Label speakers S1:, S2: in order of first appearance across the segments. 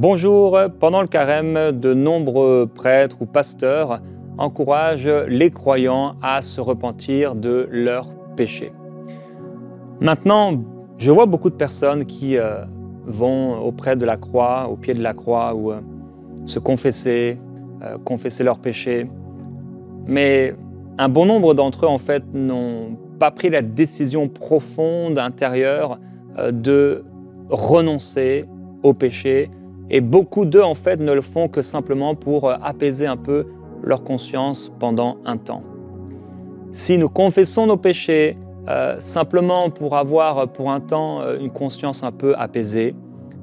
S1: Bonjour, pendant le carême, de nombreux prêtres ou pasteurs encouragent les croyants à se repentir de leurs péchés. Maintenant, je vois beaucoup de personnes qui vont auprès de la croix, au pied de la croix, ou se confesser, confesser leurs péchés. Mais un bon nombre d'entre eux, en fait, n'ont pas pris la décision profonde, intérieure, de renoncer au péché. Et beaucoup d'eux, en fait, ne le font que simplement pour apaiser un peu leur conscience pendant un temps. Si nous confessons nos péchés simplement pour avoir pour un temps une conscience un peu apaisée,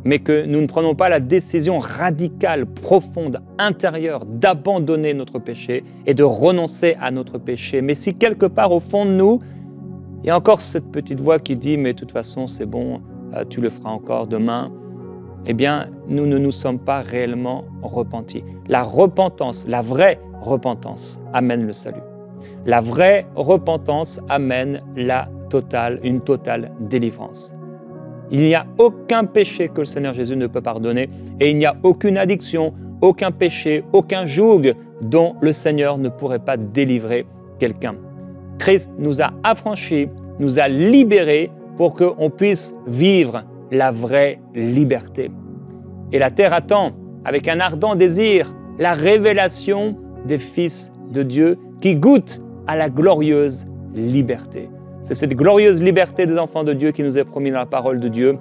S1: mais que nous ne prenons pas la décision radicale, profonde, intérieure d'abandonner notre péché et de renoncer à notre péché, mais si quelque part au fond de nous, il y a encore cette petite voix qui dit « mais de toute façon c'est bon, tu le feras encore demain », eh bien, nous ne nous sommes pas réellement repentis. La repentance, la vraie repentance, amène le salut. La vraie repentance amène une totale délivrance. Il n'y a aucun péché que le Seigneur Jésus ne peut pardonner et il n'y a aucune addiction, aucun péché, aucun joug dont le Seigneur ne pourrait pas délivrer quelqu'un. Christ nous a affranchis, nous a libérés pour qu'on puisse vivre la vraie liberté. Et la terre attend, avec un ardent désir, la révélation des fils de Dieu qui goûtent à la glorieuse liberté. C'est cette glorieuse liberté des enfants de Dieu qui nous est promise dans la parole de Dieu.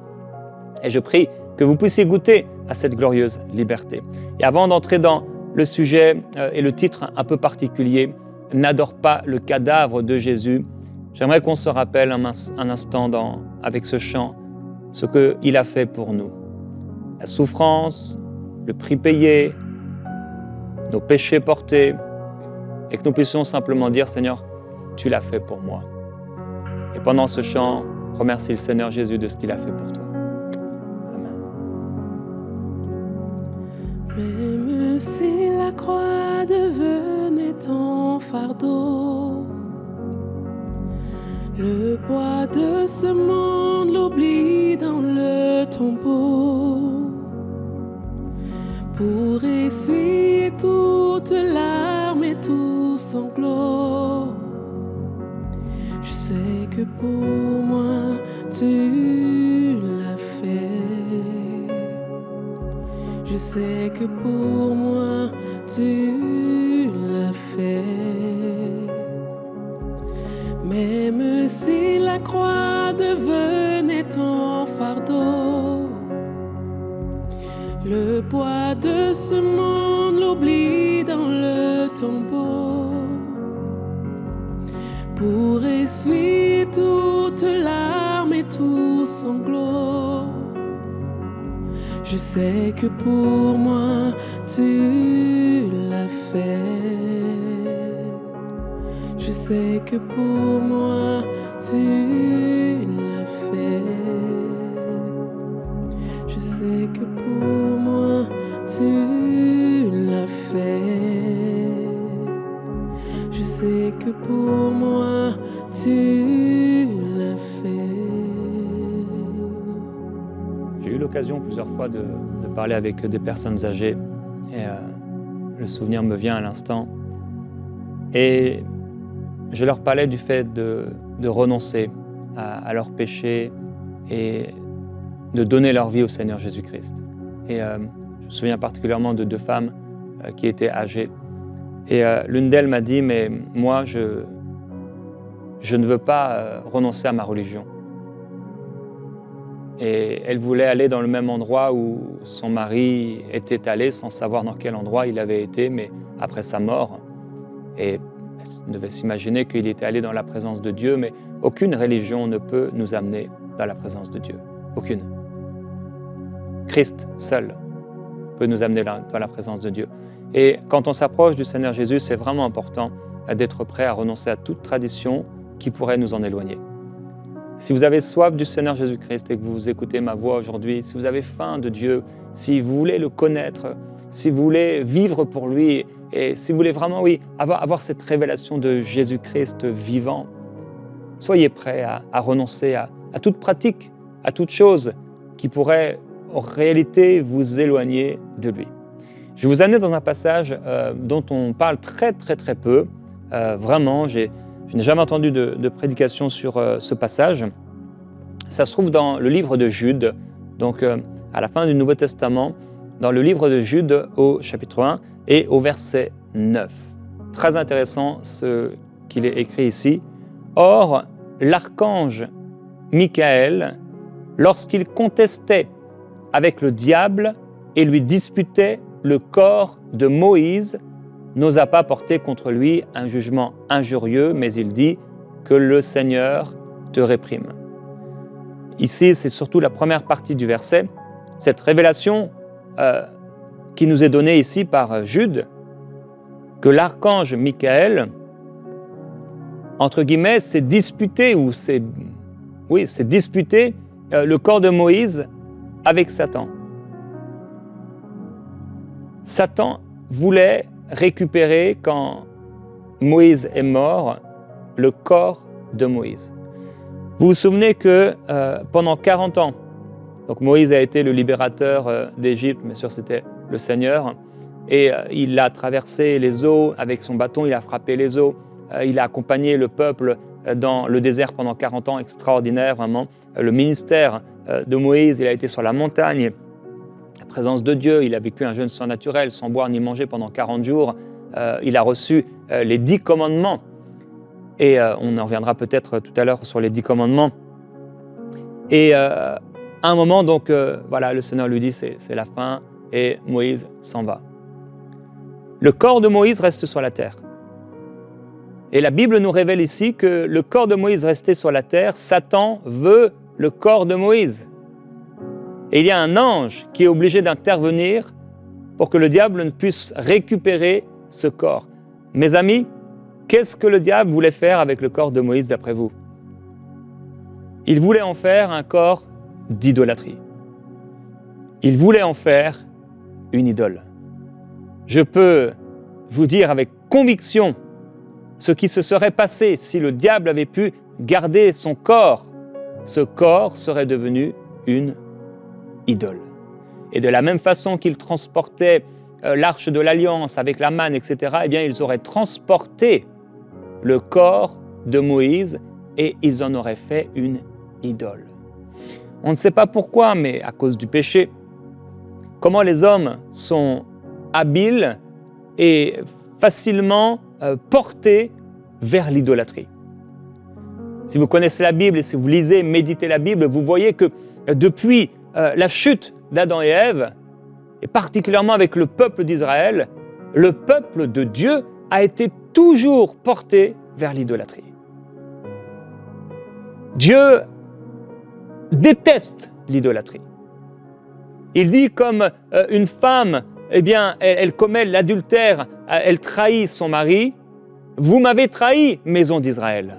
S1: Et je prie que vous puissiez goûter à cette glorieuse liberté. Et avant d'entrer dans le sujet et le titre un peu particulier, « N'adore pas le cadavre de Jésus », j'aimerais qu'on se rappelle un instant avec ce chant ce qu'il a fait pour nous. La souffrance, le prix payé, nos péchés portés, et que nous puissions simplement dire « Seigneur, tu l'as fait pour moi ». Et pendant ce chant, remercie le Seigneur Jésus de ce qu'il a fait pour toi. Amen.
S2: Même si la croix devenait ton fardeau, le poids de ce monde l'oublie dans le tombeau, pour essuyer toute larme et tout sanglot. Je sais que pour moi tu l'as fait. Je sais que pour moi tu l'as fait. Même si la croix devenait ton fardeau, le poids de ce monde l'oublie dans le tombeau, pour essuyer toute larme et tout sanglot. Je sais que pour moi tu l'as fait. Je sais que pour moi tu l'as fait. Je sais que pour moi tu l'as fait. Je sais que pour moi tu l'as fait.
S1: J'ai eu l'occasion plusieurs fois de parler avec des personnes âgées et le souvenir me vient à l'instant. Et je leur parlais du fait de renoncer à leurs péchés et de donner leur vie au Seigneur Jésus-Christ. Et je me souviens particulièrement de deux femmes qui étaient âgées. Et l'une d'elles m'a dit « mais moi, je ne veux pas renoncer à ma religion ». Et elle voulait aller dans le même endroit où son mari était allé, sans savoir dans quel endroit il avait été, mais après sa mort. Et elle devait s'imaginer qu'il était allé dans la présence de Dieu, mais aucune religion ne peut nous amener dans la présence de Dieu. Aucune. Christ seul peut nous amener dans la présence de Dieu. Et quand on s'approche du Seigneur Jésus, c'est vraiment important d'être prêt à renoncer à toute tradition qui pourrait nous en éloigner. Si vous avez soif du Seigneur Jésus-Christ et que vous écoutez ma voix aujourd'hui, si vous avez faim de Dieu, si vous voulez le connaître, si vous voulez vivre pour lui et si vous voulez vraiment, avoir cette révélation de Jésus-Christ vivant, soyez prêts à renoncer à toute pratique, à toute chose qui pourrait en réalité vous éloignez de lui. Je vais vous amener dans un passage dont on parle très peu. Vraiment, je n'ai jamais entendu de prédication sur ce passage. Ça se trouve dans le livre de Jude, donc à la fin du Nouveau Testament, dans le livre de Jude au chapitre 1 et au verset 9. Très intéressant ce qu'il est écrit ici. « Or, l'archange Michael, lorsqu'il contestait avec le diable et lui disputait le corps de Moïse, n'osa pas porter contre lui un jugement injurieux, mais il dit que le Seigneur te réprime. » Ici, c'est surtout la première partie du verset, cette révélation qui nous est donnée ici par Jude, que l'archange Michael, entre guillemets, s'est disputé le corps de Moïse avec Satan. Satan voulait récupérer, quand Moïse est mort, le corps de Moïse. Vous vous souvenez que pendant 40 ans, donc Moïse a été le libérateur d'Égypte, bien sûr c'était le Seigneur, et il a traversé les eaux avec son bâton, il a frappé les eaux, il a accompagné le peuple dans le désert pendant 40 ans, extraordinaire vraiment. Le ministère de Moïse, il a été sur la montagne, la présence de Dieu, il a vécu un jeûne surnaturel, sans boire ni manger pendant 40 jours, il a reçu les 10 commandements, et on en reviendra peut-être tout à l'heure sur les 10 commandements. Et à un moment, donc, voilà, le Seigneur lui dit c'est la fin, et Moïse s'en va. Le corps de Moïse reste sur la terre. Et la Bible nous révèle ici que le corps de Moïse resté sur la terre, Satan veut le corps de Moïse. Et il y a un ange qui est obligé d'intervenir pour que le diable ne puisse récupérer ce corps. Mes amis, qu'est-ce que le diable voulait faire avec le corps de Moïse d'après vous? Il voulait en faire un corps d'idolâtrie. Il voulait en faire une idole. Je peux vous dire avec conviction ce qui se serait passé si le diable avait pu garder son corps. Ce corps serait devenu une idole. Et de la même façon qu'ils transportaient l'arche de l'Alliance avec la manne, etc., eh bien, ils auraient transporté le corps de Moïse et ils en auraient fait une idole. On ne sait pas pourquoi, mais à cause du péché, comment les hommes sont habiles et facilement portés vers l'idolâtrie. Si vous connaissez la Bible et si vous lisez, méditez la Bible, vous voyez que depuis la chute d'Adam et Ève, et particulièrement avec le peuple d'Israël, le peuple de Dieu a été toujours porté vers l'idolâtrie. Dieu déteste l'idolâtrie. Il dit comme une femme, eh bien, elle commet l'adultère, elle trahit son mari. Vous m'avez trahi, maison d'Israël.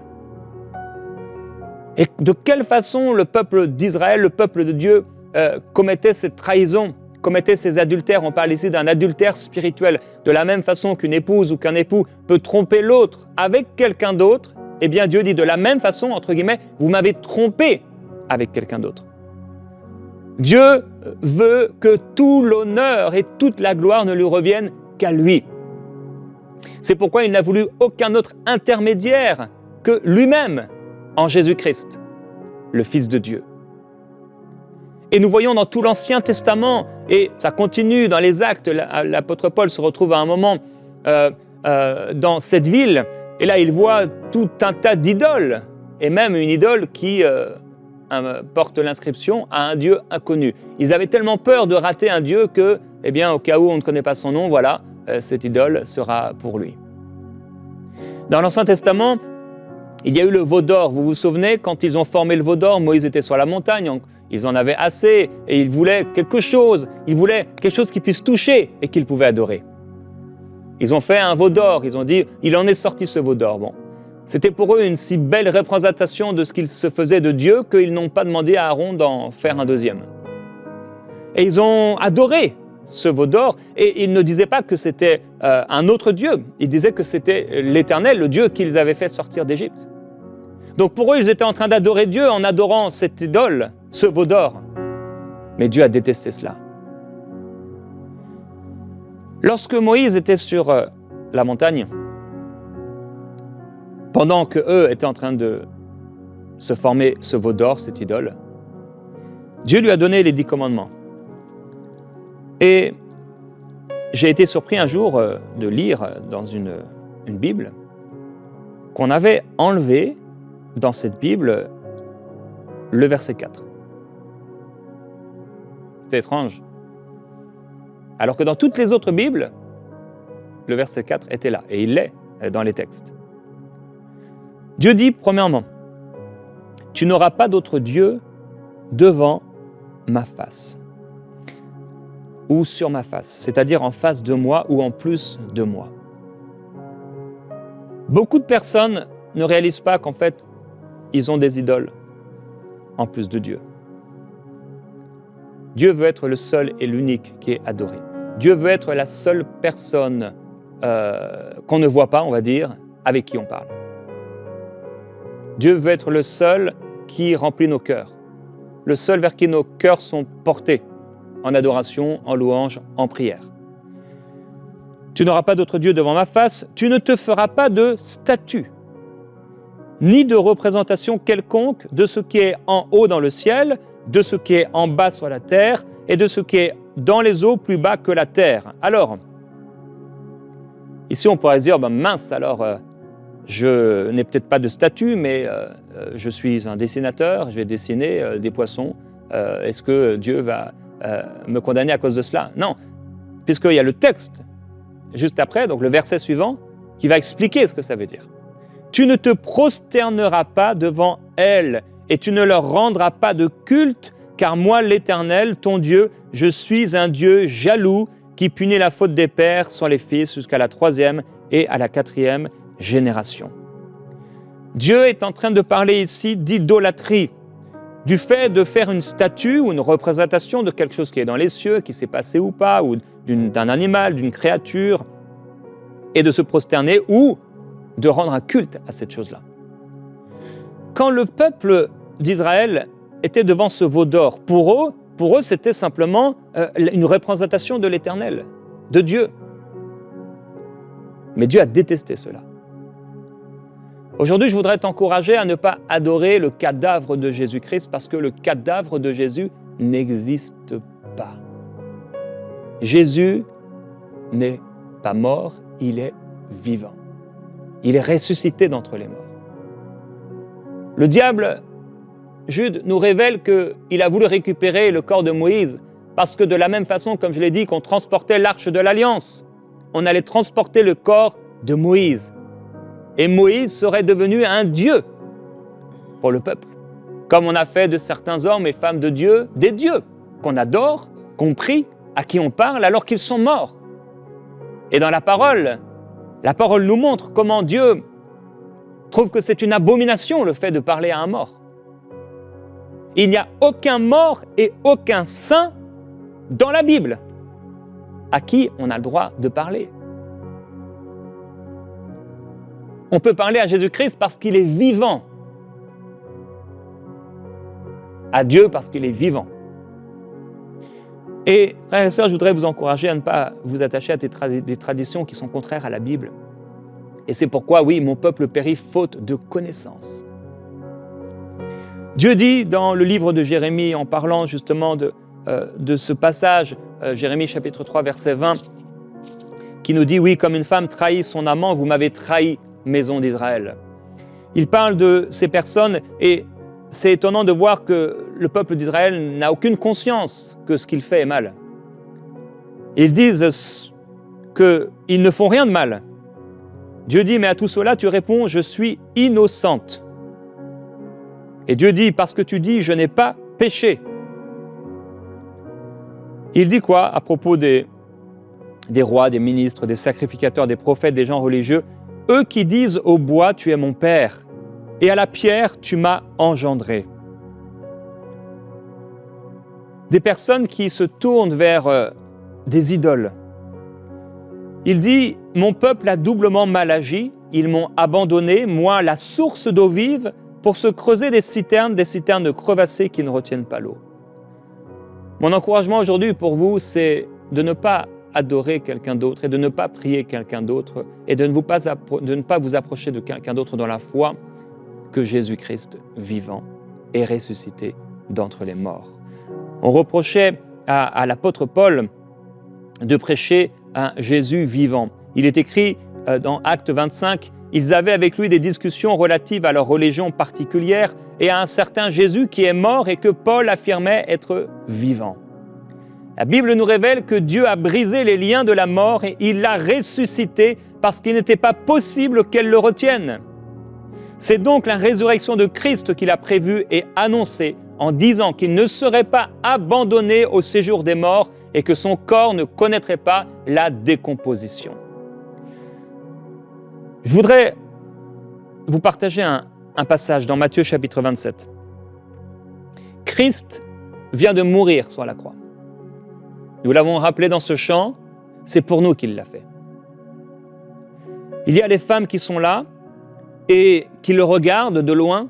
S1: Et de quelle façon le peuple d'Israël, le peuple de Dieu, commettait cette trahison, commettait ces adultères? On parle ici d'un adultère spirituel. De la même façon qu'une épouse ou qu'un époux peut tromper l'autre avec quelqu'un d'autre, eh bien Dieu dit de la même façon, entre guillemets, vous m'avez trompé avec quelqu'un d'autre. Dieu veut que tout l'honneur et toute la gloire ne lui reviennent qu'à lui. C'est pourquoi il n'a voulu aucun autre intermédiaire que lui-même en Jésus-Christ, le Fils de Dieu. Et nous voyons dans tout l'Ancien Testament, et ça continue dans les Actes, l'apôtre Paul se retrouve à un moment dans cette ville, et là il voit tout un tas d'idoles, et même une idole qui porte l'inscription à un Dieu inconnu. Ils avaient tellement peur de rater un Dieu que, eh bien, au cas où on ne connaît pas son nom, voilà, cette idole sera pour lui. Dans l'Ancien Testament, il y a eu le veau d'or. Vous vous souvenez, quand ils ont formé le veau d'or, Moïse était sur la montagne, ils en avaient assez et ils voulaient quelque chose qui puisse toucher et qu'ils pouvaient adorer. Ils ont fait un veau d'or, ils ont dit, il en est sorti ce veau d'or. Bon. C'était pour eux une si belle représentation de ce qu'il se faisait de Dieu qu'ils n'ont pas demandé à Aaron d'en faire un deuxième. Et ils ont adoré ce veau d'or, et ils ne disaient pas que c'était un autre Dieu, ils disaient que c'était l'Éternel, le Dieu qu'ils avaient fait sortir d'Égypte. Donc pour eux, ils étaient en train d'adorer Dieu en adorant cette idole, ce veau d'or. Mais Dieu a détesté cela. Lorsque Moïse était sur la montagne, pendant qu'eux étaient en train de se former ce veau d'or, cette idole, Dieu lui a donné les 10 commandements. Et j'ai été surpris un jour de lire dans une Bible qu'on avait enlevé dans cette Bible le verset 4. C'était étrange. Alors que dans toutes les autres Bibles, le verset 4 était là, et il l'est dans les textes. Dieu dit, premièrement, « Tu n'auras pas d'autre Dieu devant ma face » ou sur ma face, c'est-à-dire en face de moi ou en plus de moi. Beaucoup de personnes ne réalisent pas qu'en fait, ils ont des idoles en plus de Dieu. Dieu veut être le seul et l'unique qui est adoré. Dieu veut être la seule personne qu'on ne voit pas, on va dire, avec qui on parle. Dieu veut être le seul qui remplit nos cœurs, le seul vers qui nos cœurs sont portés, en adoration, en louange, en prière. Tu n'auras pas d'autre Dieu devant ma face, tu ne te feras pas de statue, ni de représentation quelconque de ce qui est en haut dans le ciel, de ce qui est en bas sur la terre, et de ce qui est dans les eaux plus bas que la terre. Alors, ici on pourrait se dire, mince, alors je n'ai peut-être pas de statue, mais je suis un dessinateur, je vais dessiner des poissons. Est-ce que Dieu va me condamner à cause de cela? Non, puisqu'il y a le texte juste après, donc le verset suivant, qui va expliquer ce que ça veut dire. Tu ne te prosterneras pas devant elles et tu ne leur rendras pas de culte, car moi, l'Éternel, ton Dieu, je suis un Dieu jaloux qui punit la faute des pères sur les fils jusqu'à la 3e et à la 4e génération. Dieu est en train de parler ici d'idolâtrie, du fait de faire une statue ou une représentation de quelque chose qui est dans les cieux, qui s'est passé ou pas, ou d'un animal, d'une créature, et de se prosterner ou de rendre un culte à cette chose-là. Quand le peuple d'Israël était devant ce veau d'or, pour eux c'était simplement une représentation de l'Éternel, de Dieu. Mais Dieu a détesté cela. Aujourd'hui, je voudrais t'encourager à ne pas adorer le cadavre de Jésus-Christ parce que le cadavre de Jésus n'existe pas. Jésus n'est pas mort, il est vivant. Il est ressuscité d'entre les morts. Le diable, Jude, nous révèle qu'il a voulu récupérer le corps de Moïse parce que de la même façon, comme je l'ai dit, qu'on transportait l'arche de l'Alliance, on allait transporter le corps de Moïse. Et Moïse serait devenu un Dieu pour le peuple. Comme on a fait de certains hommes et femmes de Dieu des dieux, qu'on adore, qu'on prie, à qui on parle alors qu'ils sont morts. Et dans la parole nous montre comment Dieu trouve que c'est une abomination le fait de parler à un mort. Il n'y a aucun mort et aucun saint dans la Bible à qui on a le droit de parler. On peut parler à Jésus-Christ parce qu'il est vivant. À Dieu parce qu'il est vivant. Et frères et sœurs, je voudrais vous encourager à ne pas vous attacher à des traditions qui sont contraires à la Bible. Et c'est pourquoi, oui, mon peuple périt faute de connaissance. Dieu dit dans le livre de Jérémie, en parlant justement de ce passage, Jérémie chapitre 3, verset 20, qui nous dit, oui, comme une femme trahit son amant, vous m'avez trahi, maison d'Israël. Il parle de ces personnes et c'est étonnant de voir que le peuple d'Israël n'a aucune conscience que ce qu'il fait est mal. Ils disent qu'ils ne font rien de mal. Dieu dit, mais à tout cela, tu réponds, je suis innocente. Et Dieu dit, parce que tu dis, je n'ai pas péché. Il dit quoi à propos des rois, des ministres, des sacrificateurs, des prophètes, des gens religieux? Eux qui disent au bois, tu es mon père, et à la pierre, tu m'as engendré. Des personnes qui se tournent vers des idoles. Il dit, mon peuple a doublement mal agi, ils m'ont abandonné, moi, la source d'eau vive, pour se creuser des citernes crevassées qui ne retiennent pas l'eau. Mon encouragement aujourd'hui pour vous, c'est de ne pas adorer quelqu'un d'autre et de ne pas prier quelqu'un d'autre et de ne pas vous approcher de quelqu'un d'autre dans la foi que Jésus-Christ vivant et ressuscité d'entre les morts. On reprochait à l'apôtre Paul de prêcher un Jésus vivant. Il est écrit dans Actes 25, ils avaient avec lui des discussions relatives à leur religion particulière et à un certain Jésus qui est mort et que Paul affirmait être vivant. La Bible nous révèle que Dieu a brisé les liens de la mort et il l'a ressuscité parce qu'il n'était pas possible qu'elle le retienne. C'est donc la résurrection de Christ qu'il a prévue et annoncée en disant qu'il ne serait pas abandonné au séjour des morts et que son corps ne connaîtrait pas la décomposition. Je voudrais vous partager un passage dans Matthieu chapitre 27. Christ vient de mourir sur la croix. Nous l'avons rappelé dans ce chant, c'est pour nous qu'il l'a fait. Il y a les femmes qui sont là et qui le regardent de loin.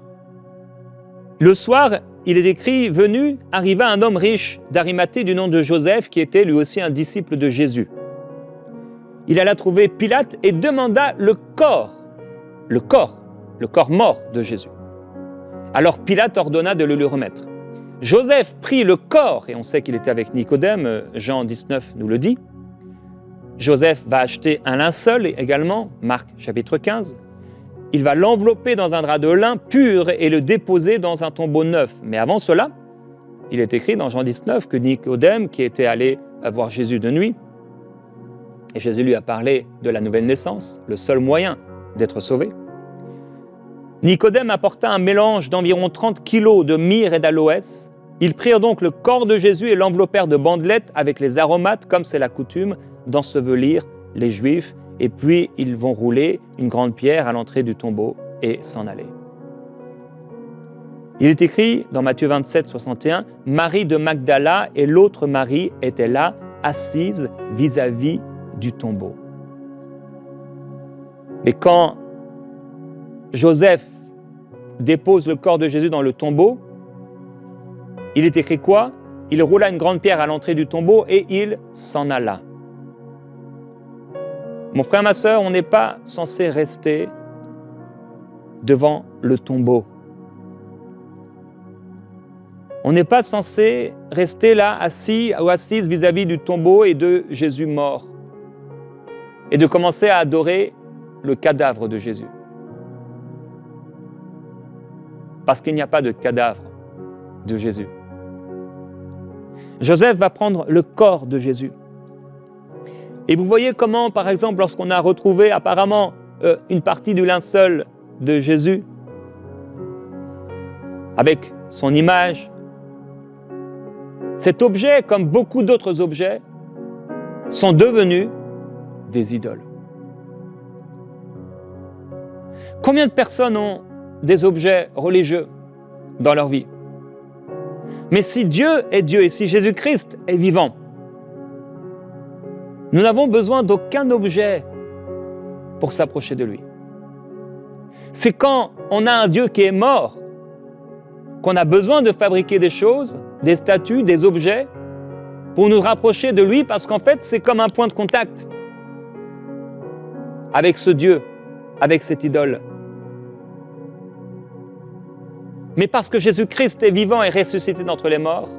S1: Le soir, il est écrit, venu, arriva un homme riche d'Arimathée du nom de Joseph, qui était lui aussi un disciple de Jésus. Il alla trouver Pilate et demanda le corps mort de Jésus. Alors Pilate ordonna de le lui remettre. Joseph prit le corps, et on sait qu'il était avec Nicodème, Jean 19 nous le dit. Joseph va acheter un linceul également, Marc chapitre 15. Il va l'envelopper dans un drap de lin pur et le déposer dans un tombeau neuf. Mais avant cela, il est écrit dans Jean 19 que Nicodème, qui était allé voir Jésus de nuit, et Jésus lui a parlé de la nouvelle naissance, le seul moyen d'être sauvé. Nicodème apporta un mélange d'environ 30 kilos de myrrhe et d'aloès. Ils prirent donc le corps de Jésus et l'enveloppèrent de bandelettes avec les aromates, comme c'est la coutume d'ensevelir les Juifs. Et puis, ils vont rouler une grande pierre à l'entrée du tombeau et s'en aller. Il est écrit dans Matthieu 27, 61, « Marie de Magdala et l'autre Marie étaient là, assises vis-à-vis du tombeau. » Mais quand Joseph dépose le corps de Jésus dans le tombeau, il est écrit quoi? Il roula une grande pierre à l'entrée du tombeau et il s'en alla. Mon frère, ma sœur, on n'est pas censé rester devant le tombeau. On n'est pas censé rester là, assis ou assise vis-à-vis du tombeau et de Jésus mort, et de commencer à adorer le cadavre de Jésus. Parce qu'il n'y a pas de cadavre de Jésus. Joseph va prendre le corps de Jésus. Et vous voyez comment, par exemple, lorsqu'on a retrouvé apparemment une partie du linceul de Jésus, avec son image, cet objet, comme beaucoup d'autres objets, sont devenus des idoles. Combien de personnes ont des objets religieux dans leur vie? Mais si Dieu est Dieu et si Jésus-Christ est vivant, nous n'avons besoin d'aucun objet pour s'approcher de lui. C'est quand on a un Dieu qui est mort qu'on a besoin de fabriquer des choses, des statues, des objets pour nous rapprocher de lui, parce qu'en fait, c'est comme un point de contact avec ce Dieu, avec cette idole. Mais parce que Jésus-Christ est vivant et ressuscité d'entre les morts,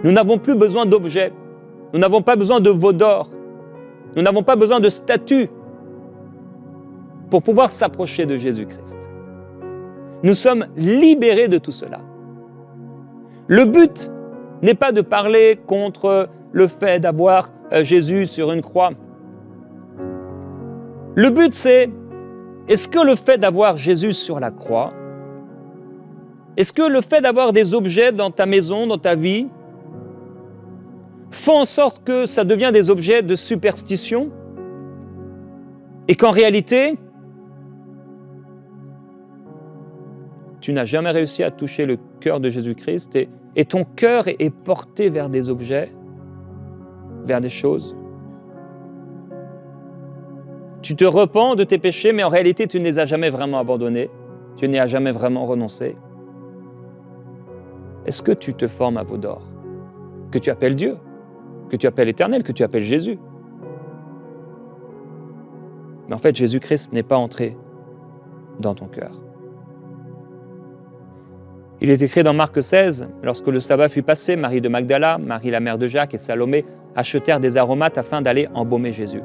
S1: nous n'avons plus besoin d'objets, nous n'avons pas besoin de veaux d'or, nous n'avons pas besoin de statues pour pouvoir s'approcher de Jésus-Christ. Nous sommes libérés de tout cela. Le but n'est pas de parler contre le fait d'avoir Jésus sur une croix. Le but c'est, est-ce que le fait d'avoir Jésus sur la croix, est-ce que le fait d'avoir des objets dans ta maison, dans ta vie, font en sorte que ça devient des objets de superstition et qu'en réalité, tu n'as jamais réussi à toucher le cœur de Jésus-Christ et ton cœur est porté vers des objets, vers des choses. Tu te repens de tes péchés, mais en réalité, tu ne les as jamais vraiment abandonnés, tu n'y as jamais vraiment renoncé. est-ce que tu te formes à veau d'or, que tu appelles Dieu, que tu appelles Éternel, que tu appelles Jésus? Mais en fait, Jésus-Christ n'est pas entré dans ton cœur. Il est écrit dans Marc 16, lorsque le sabbat fut passé, Marie de Magdala, Marie la mère de Jacques et Salomé achetèrent des aromates afin d'aller embaumer Jésus.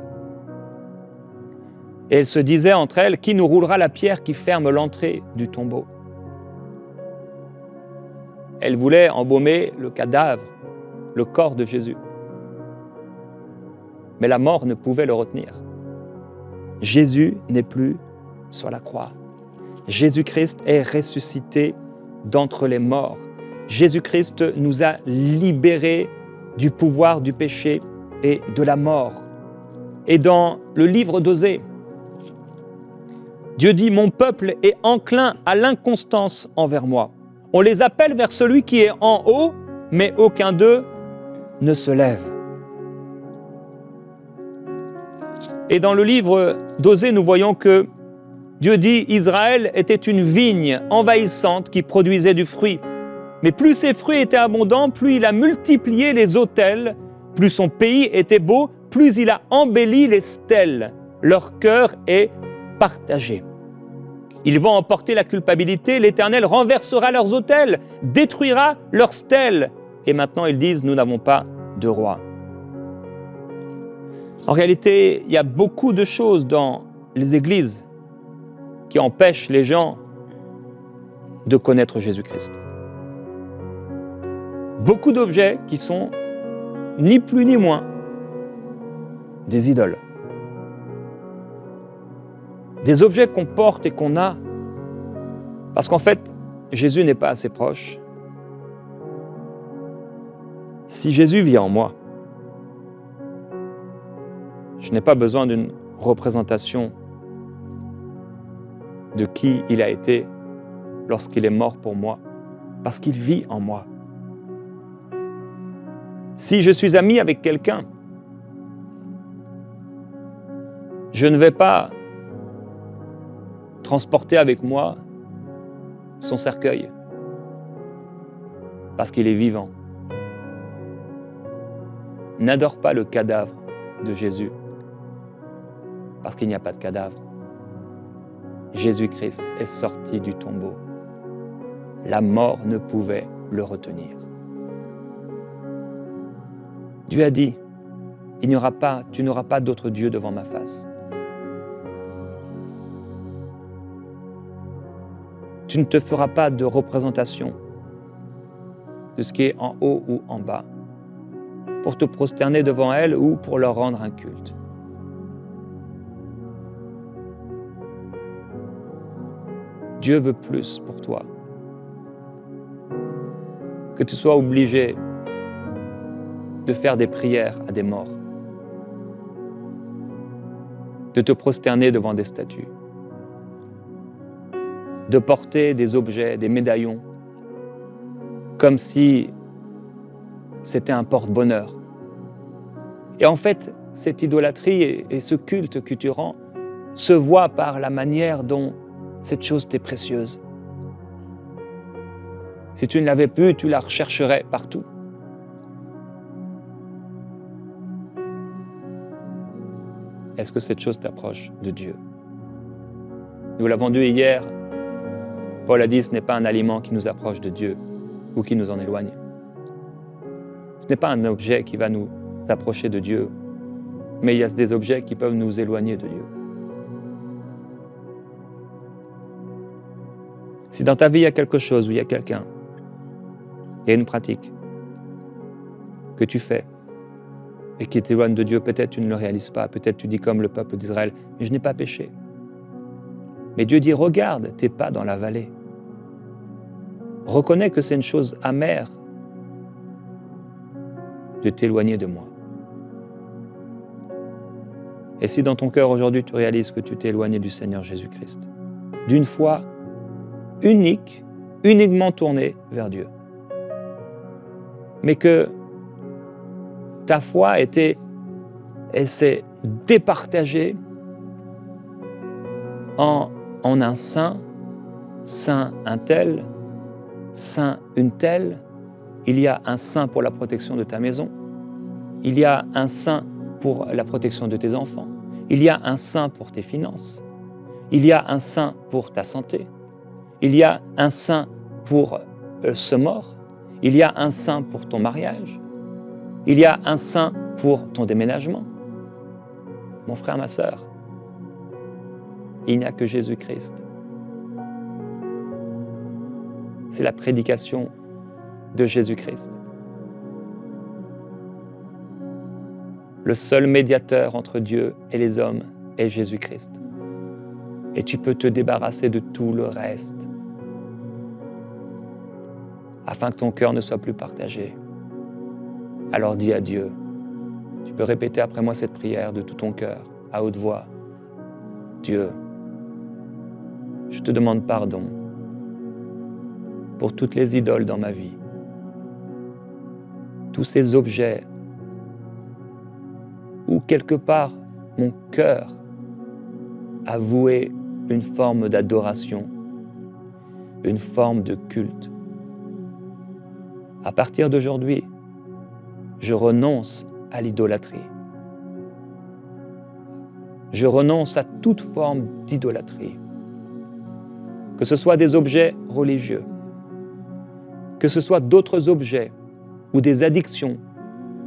S1: Et elles se disaient entre elles, qui nous roulera la pierre qui ferme l'entrée du tombeau? Elles voulaient embaumer le cadavre, le corps de Jésus. Mais la mort ne pouvait le retenir. Jésus n'est plus sur la croix. Jésus-Christ est ressuscité d'entre les morts. Jésus-Christ nous a libérés du pouvoir du péché et de la mort. Et dans le livre d'Osée, Dieu dit « Mon peuple est enclin à l'inconstance envers moi. On les appelle vers celui qui est en haut, mais aucun d'eux ne se lève. » Et dans le livre d'Osée, nous voyons que Dieu dit « Israël était une vigne envahissante qui produisait du fruit. Mais plus ses fruits étaient abondants, plus il a multiplié les autels, plus son pays était beau, plus il a embelli les stèles. Leur cœur est partagé. Ils vont emporter la culpabilité, l'Éternel renversera leurs autels, détruira leurs stèles. » Et maintenant ils disent « Nous n'avons pas de roi. » En réalité, il y a beaucoup de choses dans les églises qui empêchent les gens de connaître Jésus-Christ. Beaucoup d'objets qui sont ni plus ni moins des idoles. Des objets qu'on porte et qu'on a, parce qu'en fait, Jésus n'est pas assez proche. Si Jésus vit en moi, je n'ai pas besoin d'une représentation de qui il a été lorsqu'il est mort pour moi, parce qu'il vit en moi. Si je suis ami avec quelqu'un, je ne vais pas transporter avec moi son cercueil, parce qu'il est vivant. N'adore pas le cadavre de Jésus, parce qu'il n'y a pas de cadavre. Jésus-Christ est sorti du tombeau. La mort ne pouvait le retenir. Dieu a dit, tu n'auras pas d'autre Dieu devant ma face. Tu ne te feras pas de représentation de ce qui est en haut ou en bas, pour te prosterner devant elle ou pour leur rendre un culte. Dieu veut plus pour toi. Que tu sois obligé de faire des prières à des morts, de te prosterner devant des statues, de porter des objets, des médaillons, comme si c'était un porte-bonheur. Et en fait, cette idolâtrie et ce culte que tu rends se voit par la manière dont cette chose t'est précieuse. Si tu ne l'avais plus, tu la rechercherais partout. Est-ce que cette chose t'approche de Dieu? Nous l'avons dit hier, Paul a dit, ce n'est pas un aliment qui nous approche de Dieu ou qui nous en éloigne. Ce n'est pas un objet qui va nous approcher de Dieu, mais il y a des objets qui peuvent nous éloigner de Dieu. Si dans ta vie il y a quelque chose, ou il y a quelqu'un, il y a une pratique que tu fais et qui t'éloigne de Dieu, peut-être tu ne le réalises pas, peut-être tu dis comme le peuple d'Israël, mais je n'ai pas péché. Mais Dieu dit, regarde tes pas dans la vallée. Reconnais que c'est une chose amère de t'éloigner de moi. Et si dans ton cœur aujourd'hui tu réalises que tu t'es éloigné du Seigneur Jésus-Christ, d'une foi unique, uniquement tournée vers Dieu, mais que ta foi elle s'est départagée en un saint un tel, saint une telle, Il y a un saint pour la protection de ta maison. Il y a un saint pour la protection de tes enfants. Il y a un saint pour tes finances. Il y a un saint pour ta santé. Il y a un saint pour ce mort. Il y a un saint pour ton mariage. Il y a un saint pour ton déménagement. Mon frère, ma sœur, il n'y a que Jésus-Christ. C'est la prédication de Jésus-Christ. Le seul médiateur entre Dieu et les hommes est Jésus-Christ. Et tu peux te débarrasser de tout le reste afin que ton cœur ne soit plus partagé. Alors dis à Dieu. Tu peux répéter après moi cette prière de tout ton cœur, à haute voix. Dieu, je te demande pardon pour toutes les idoles dans ma vie, tous ces objets où quelque part mon cœur a voué une forme d'adoration, une forme de culte. À partir d'aujourd'hui, je renonce à l'idolâtrie. Je renonce à toute forme d'idolâtrie. Que ce soit des objets religieux, que ce soit d'autres objets ou des addictions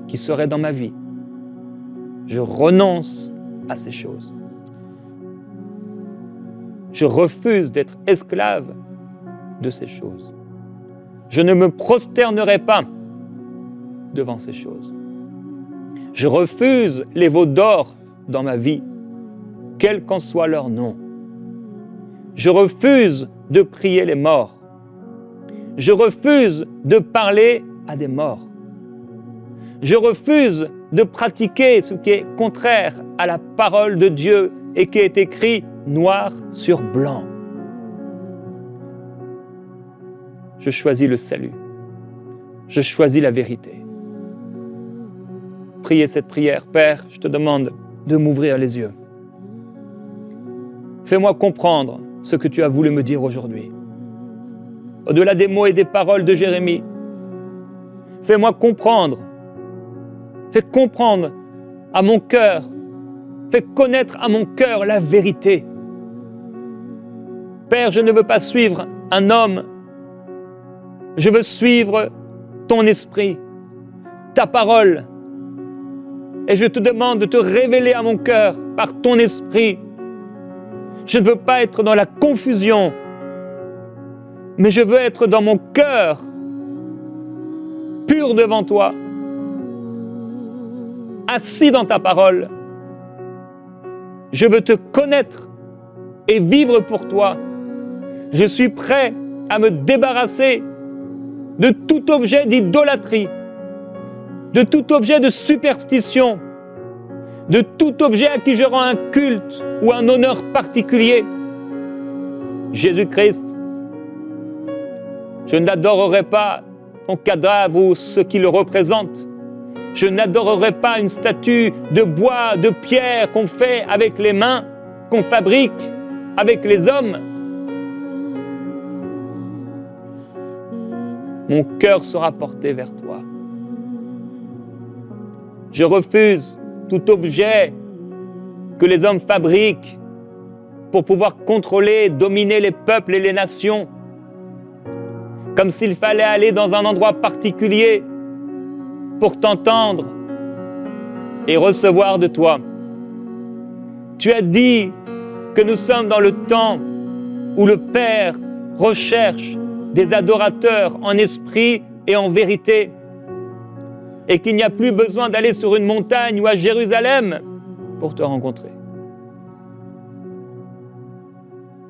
S1: qui seraient dans ma vie. Je renonce à ces choses. Je refuse d'être esclave de ces choses. Je ne me prosternerai pas devant ces choses. Je refuse les veaux d'or dans ma vie, quel qu'en soit leur nom. Je refuse de prier les morts. Je refuse de parler à des morts. Je refuse de pratiquer ce qui est contraire à la parole de Dieu et qui est écrit noir sur blanc. Je choisis le salut. Je choisis la vérité. Priez cette prière. Père, je te demande de m'ouvrir les yeux. Fais-moi comprendre ce que tu as voulu me dire aujourd'hui. Au-delà des mots et des paroles de Jérémie, fais-moi comprendre. Fais comprendre à mon cœur. Fais connaître à mon cœur la vérité. Père, je ne veux pas suivre un homme. Je veux suivre ton esprit, ta parole. Et je te demande de te révéler à mon cœur par ton esprit. Je ne veux pas être dans la confusion, mais je veux être dans mon cœur, pur devant toi, assis dans ta parole. Je veux te connaître et vivre pour toi. Je suis prêt à me débarrasser de tout objet d'idolâtrie, de tout objet de superstition, de tout objet à qui je rends un culte ou un honneur particulier. Jésus-Christ, je n'adorerai pas ton cadavre ou ce qui le représente. Je n'adorerai pas une statue de bois, de pierre qu'on fait avec les mains, qu'on fabrique avec les hommes. Mon cœur sera porté vers toi. Je refuse tout objet que les hommes fabriquent pour pouvoir contrôler, dominer les peuples et les nations, comme s'il fallait aller dans un endroit particulier pour t'entendre et recevoir de toi. Tu as dit que nous sommes dans le temps où le Père recherche des adorateurs en esprit et en vérité, et qu'il n'y a plus besoin d'aller sur une montagne ou à Jérusalem pour te rencontrer.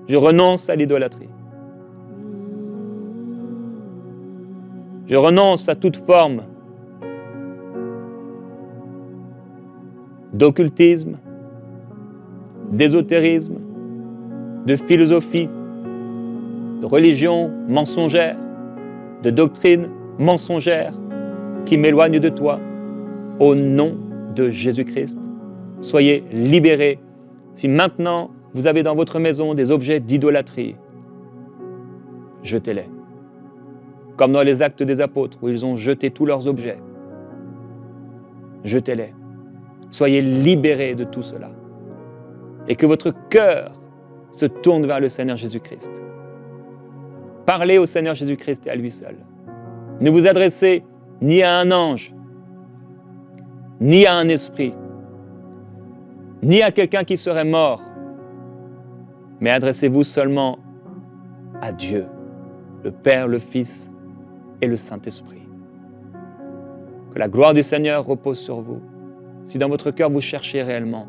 S1: Je renonce à l'idolâtrie. Je renonce à toute forme d'occultisme, d'ésotérisme, de philosophie, de religion mensongère, de doctrine mensongère qui m'éloigne de toi. Au nom de Jésus-Christ, soyez libérés. Si maintenant vous avez dans votre maison des objets d'idolâtrie, jetez-les. comme dans les Actes des Apôtres, où ils ont jeté tous leurs objets. Jetez-les. Soyez libérés de tout cela. Et que votre cœur se tourne vers le Seigneur Jésus-Christ. Parlez au Seigneur Jésus-Christ et à lui seul. Ne vous adressez ni à un ange, ni à un esprit, ni à quelqu'un qui serait mort, mais adressez-vous seulement à Dieu, le Père, le Fils et le Saint-Esprit. Que la gloire du Seigneur repose sur vous. Si dans votre cœur vous cherchez réellement,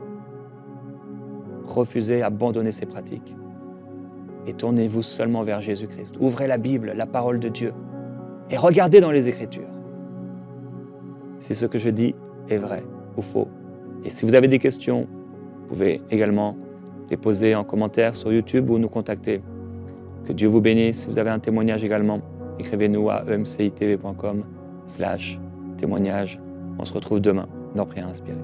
S1: refusez, abandonnez ces pratiques et tournez-vous seulement vers Jésus-Christ. Ouvrez la Bible, la parole de Dieu, et regardez dans les Écritures si ce que je dis est vrai ou faux. Et si vous avez des questions, vous pouvez également les poser en commentaire sur YouTube ou nous contacter. Que Dieu vous bénisse. Si vous avez un témoignage également, écrivez-nous à emcitv.com/témoignage. On se retrouve demain dans Prière inspirée.